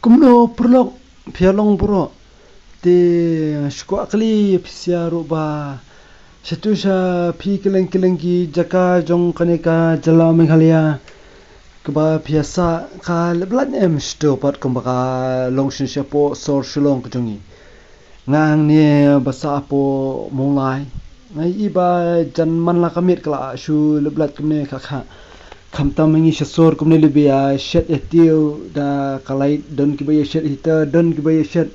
Kumno perlok pialong bro te shko akli pisiaru ba shatusha pi keleng ki jaka jong kaneka jala Meghalaya keba biasa ka leblan em sto pat kumbaka longshin shapo sor shulong kujungi ngang ne basa po mulai ngai iba jan man la kamit kala shu leblat kumne kha khamta mangi shasor kumne libya shet etiu da kalai don kibaya shet hita don kibaya shet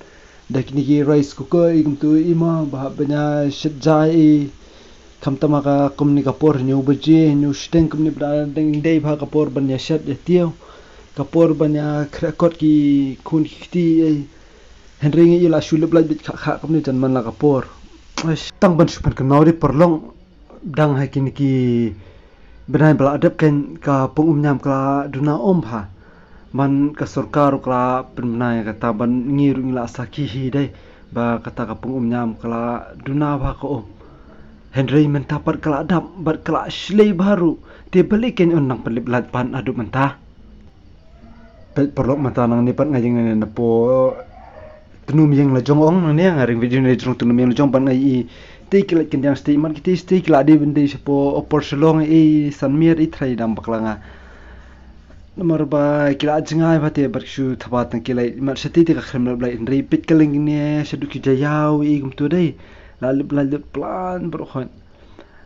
da kini rice cooker ingtu ima bah banya shet jai khamta maka kumni kapor nyu baje nyu steng kumni bra deng dei bha kapor banya shet etiu kapor banya krakot ki kun kiti henry ngi la shulub la bit kha kumni jan man la kapor tang ban supan kanori perlong dang hakini ki benai bala adap kan ka pungum nyam kala duna pha man ka sarkar kala benai kata ban ngiru ngila saki hi dai ba kata ka pungum nyam kala duna pha ko Henry mentapat kala adap bat kala shlei baru te balikin unang peliblat pan adu mentah pet perlok mata nang nipat ngajing na po tunum yang la jong ong ne ngaring video ne jong tunum yang la jong ban ngai te kilat kendang statement kita stay kila de bende sepo opor selong sanmir i thrai dam baklanga nomor ba kila jingai bate barshu thabat kila mar seti te ka khrem la in repeat kaling ne sedu ki jayau i gum tu dai lalip plan berkhon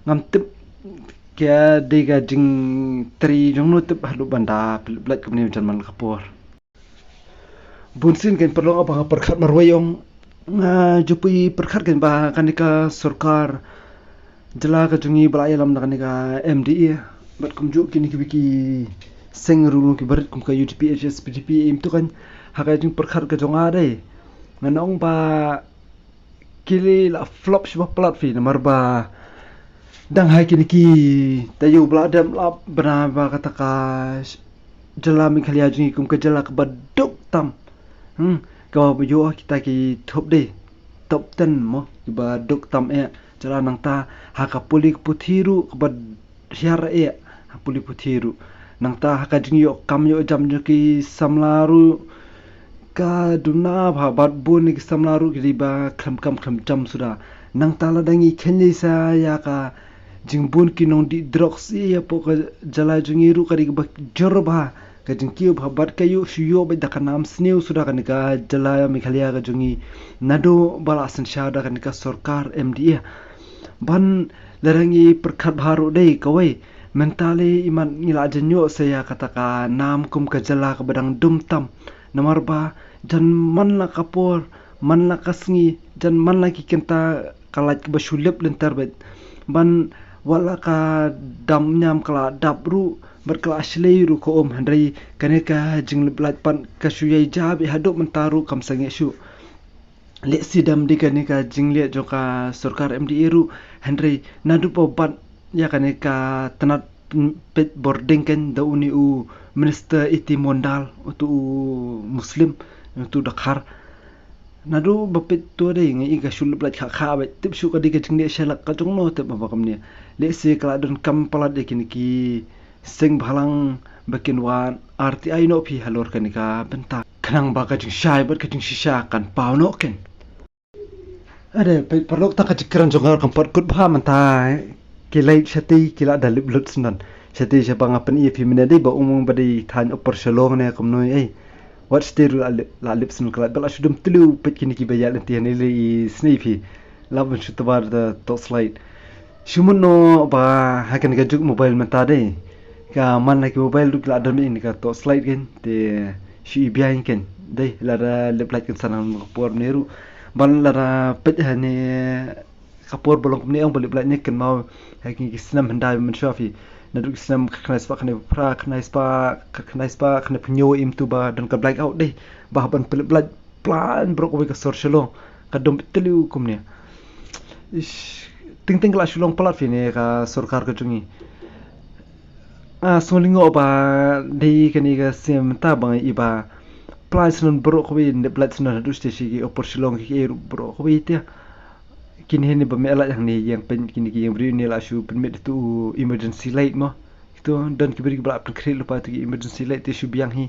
ngam tip kya de ga jing tri jong no tip halu banda blat kumne janman kapor bunsin kan perlu apa perkhat marwayong jupui perkhat kan ba kanika sarkar jela ka jungi balai lam na kanika MDE bat kumju kini ki seng rulu ki barit kum ka UTP HSPDP im tu kan haka jung perkhat ka jonga dai nganong ba kili la flop shba plat fi na marba dang hai kini ki tayu bladam la bana ba kataka jela Meghalaya jungi kum ka jela ka baduk tam kau baju kita ki top deh top 10 mo ba duk tam jala nang ta haka pulik puthiru bad hiar pulik puthiru nang ta haka jingyo kam yo jam ki samlaru ka duna bha bat bun ki samlaru ki ba kham jam suda nang ta la dangi khenli sa ya ka jingbun ki nong di drugs ya po ka jala jungi ru kari ba jor ba ka jingkiu bhabat kayu shuyo ba dakanam sneu suda kanika jala Meghalaya ka jungi nado bala sansha da kanika sarkar MDA ban larangi perkhat baru dei kawai mentali iman ngila jenyo saya kataka nam kum ka jala ka badang dumtam nomor ba jan man la kapor man la kasngi jan man la ki kenta kalat ka bashulip lentar bet ban wala ka dam nyam kala dabru berkala ashlei ru ko Henry kaneka jing leblat pan kasuyai jabi haduk mentaru kam sange shu le sidam di kaneka jing le joka sarkar MDA ru Henry nadu pobat ya kaneka tanat pet boarding kan da uni u minister iti mondal tu muslim tu dakhar nadu bapet tu dei ngai ga shul blat kha ba tip shu ka di ka jing le shalak ka jong no tip ba kam ne le se kala don kam palat de ki sing bhalang bakin wan RTI no phi halor kanika benta khnang ba ka jing shai bat ka jing shisha kan pau no ken ade pe perlok ta ka jikran jongar kampat kut bha manta kilai shati kila dalib lutsunan shati shapang apan i phi mena dei ba umung ba dei than upar shalong ne kamnoi ai what still la lipsun kala bala shudum tlu pe kini ki bayal tian ile snifi labun shutbar da to slide shumno ba hakan ga juk mobile mata dei ka man like mobile duk la dam in ka to slide gen te shi biain ken dei la lep like sanam por neru ban la pet hane kapor bolong ne ang bolip la ne ken mau hakin ki snam handai men shafi na duk snam khnas pa khne pra khnas pa khne pnyo im tu ba dan ka black out dei ba ban pelip black plan bro ko ka sor shelo ka dom telu kum ne ish ting la shulong palat fi ne ka sarkar ka jungi solingo ba dei kani ga sem ta bang iba price non bro ko ne blat non du ste shi opor shilong ki bro ko te kin hen ba mela yang ni yang pen kin ki yang bri ne la shu pen met tu emergency light mo itu dan ki bri bla pen kril lupa tu emergency light te shu biang hi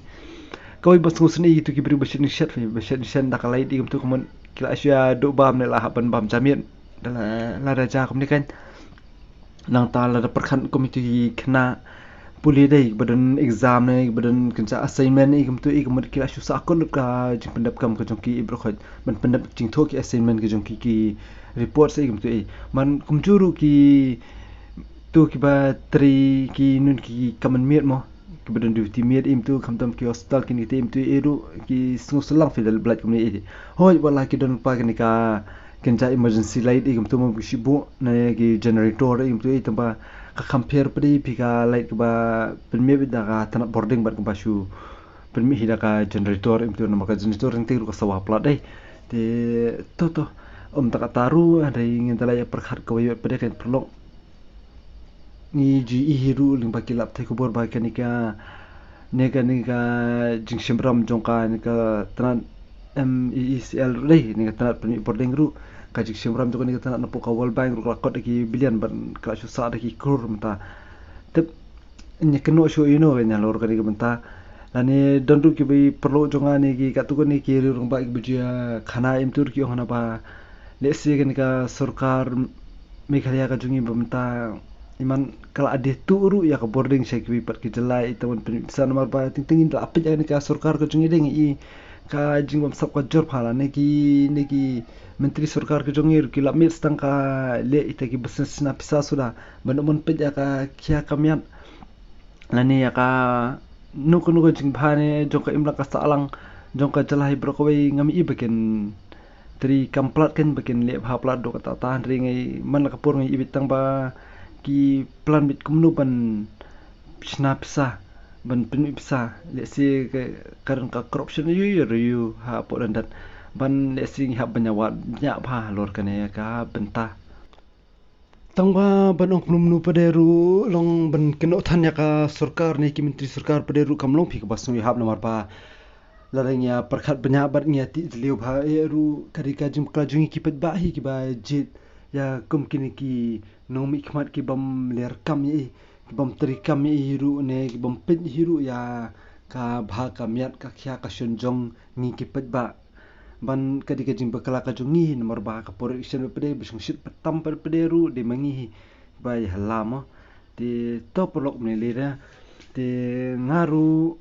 kau bas ngusni itu ki beri bashin shat fi bashin shan dak lai di tu kemun kila asya do bam ne lah ban bam jamian la raja kum ni kan nang ta la perkhan komiti kena puli dai badan exam ne badan kenca assignment ni tu kemun kila shu sa kol ka jing pendap kam ka jong ki ibro khoj ban pendap jing tho ki assignment ki jong ki report sai tu man kum juru ki tu ki ba tri ki nun ki kaman miet mo kemudian duty miet im tu kamtam ki hostel kini tim tu eru ki sungu selang fidel blat kini ini hoi wala ki don pa kini ka kenca emergency light im tu mo sibu na ki generator im tu tamba ka compare padi pika light ba permi bida ka tanah boarding bat ka shu permi hida ka generator im tu nama ka generator yang tiru ka sawah plat dai de to tak taru ada ingin talaya perkhat ka wayo pada kan perlu ni ji hiru ling baki lap thai kubur ba kanika nega jing shimram jongka nika tanan MECL rei nika tanat permi boarding ru ka jing shimram jongka nika tanat napu ka world bank ru kot ki bilion ban ka shu sa ki krore menta tep nya keno shu nya lor ka nika menta lani dondu ki bi perlu jonga ni ki ka tu ni ki ru ba ki bujia khana im tur ki hona ba lesi ka sarkar Meghalaya ka jungi bamta iman kalau ada turu ya ke boarding saya kiwi pat ke jelai teman bisa nomor ba ting tingin la apit ni ka sarkar ka jungi deng i ka jing bam sab ka jor phala neki menteri sarkar ka jungi ki la mit stang ka le ita ki business na pisa sudah banamon pet ya ka kya kamian lani ya ka nuko jing bhane jong ka imla ka salang jong ka jelai brokoi ngami i beken tri kamplat kan beken le bha plat do ka ta ringai man ka pur ngai ibit tang ba ki plan bit kumnu ban pisna pisa ban pin pisa le si karun ka corruption yu ha po dan ban le si ha banyawa nya pha lor kane ka benta tangba ban ok numnu paderu long ban keno thanya ka sarkar ni ki menteri sarkar paderu kamlong phi ka basu hab namar pa laranya perkhat banyak bat nya ti leu bha eru karika jum ka jungi ki pet ba hi ki ba jit ya kum kini ki nomi khmat ki bam ler kam ye ki bam tri kam ye hiru ne ki bam pet hiru ya ka bha ka miat ka khya ka shunjong ni ki pet ba ban kadi ka jing bakala ka jungi nomor ba ka por iction pede bisung shit patam per pederu de mangi ba ya halama de to polok ne lera de ngaru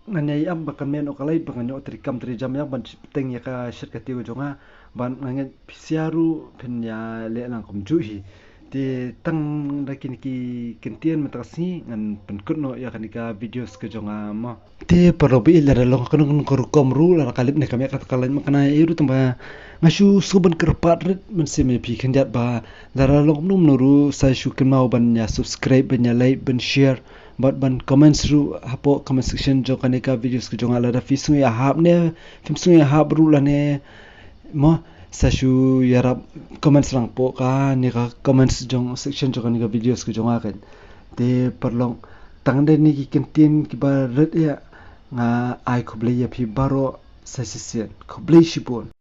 nganyai am bakamen okalai banganyo tri kam tri jam yang ban teng ya ka shit ka tiu jonga ban nganget pisiaru pen ya le lang kom juhi di tang dakin ki kentian matasi ngan penkut no ya kanika videos ke jonga ma ti parobi la long kan ko kom ru la kalip ne kami kat kalan makana iru tamba ngashu suban kerpat ret men se me pi khenjat ba la long num nuru sa shu ken mau ban ya subscribe ban ya like ban share ban comments ru hapo comment section jo kanika videos ke jonga la da fisu ya hab ne fisu ya hab ru la ne mo sashu yarap comments rang po ka ni ka comments jong section jong ni ka videos ko jong akan de perlong tang de ni ki kentin ki ba red ya nga ai khoble ya phi baro sasisian khoble shibon